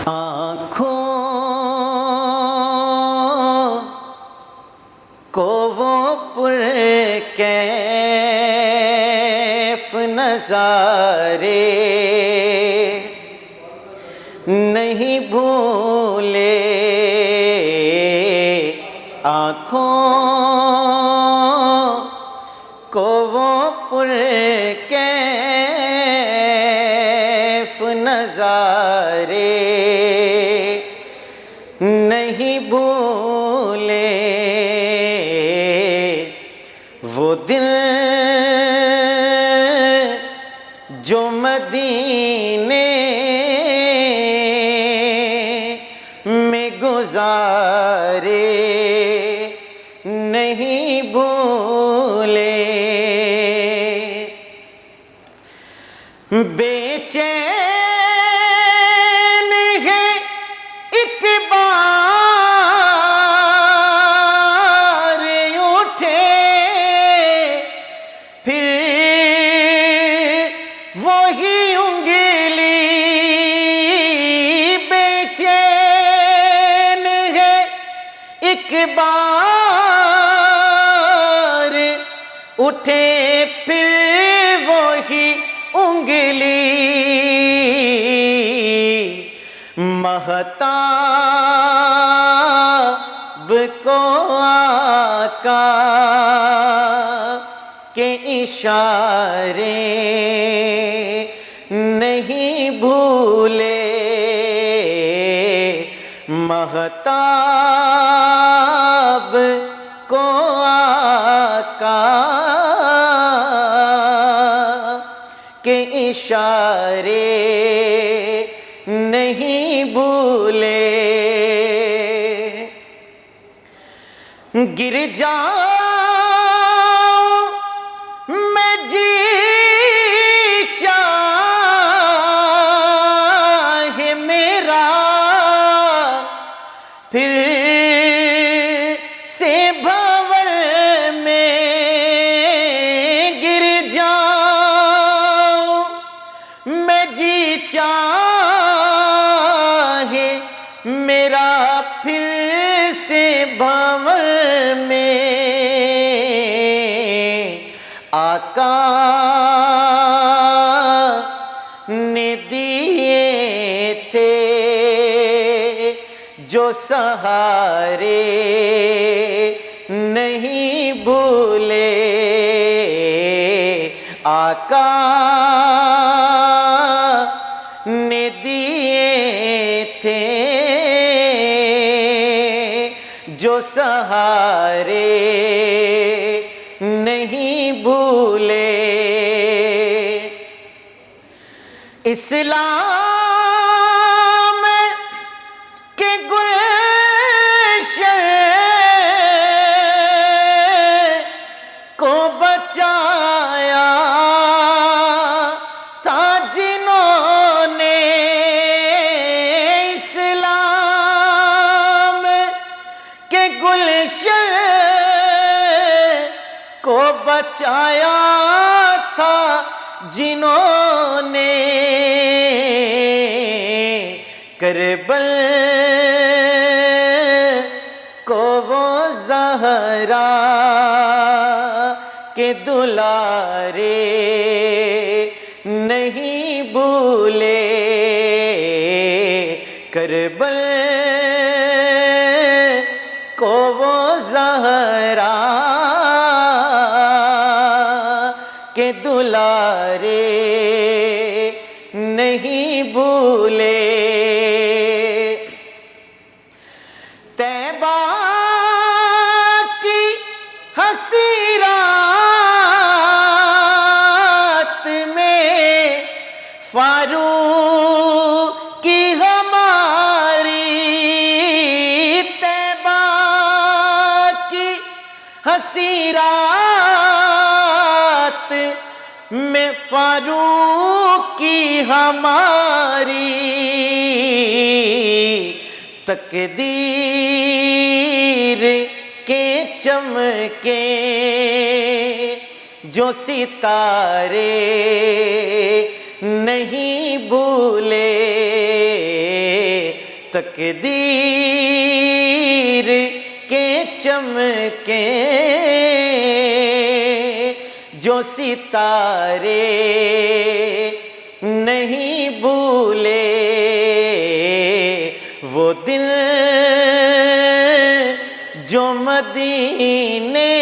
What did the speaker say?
आँखों को वो पुरकैफ नज़ारे नहीं भूले। आँखों को वो पुरकैफ नज़ारे नहीं भूले। वो दिन जो मदीने में गुज़ारे नहीं भूले। बेचैन है एक बार उठे फिर वही उंगली। बेचैन है एक बार उठे फिर वही उंगली। महताब को आका के इशारे नहीं भूले। महताब को आका के इशारे नहीं भूले। गिर जाऊं मैं जी चाहे मेरा फिर से भंवर में गिर जाऊं मैं जी चाहे मेरा फिर से भंवर में। आका ने दिए थे जो सहारे नहीं भूले। आका ने दिए थे जो सहारे नहीं भूले। इस्लाम के गुलशन को बचाया था जिन्होंने। इस्लाम के गुलशन को बचाया था जिन्होंने। करबल को वो ज़हरा के दुलारे नहीं भूले। करबल को वो ज़हरा के दुलारे नहीं भूले। तैबा की हंसी रात में फारूक की हमारी। तैबा की हंसी रात में फारूक की हमारी। तकदीर के चमके जो सितारे नहीं भूले। तकदीर के चमके जो सितारे नहीं भूले वो दिन जो मदीने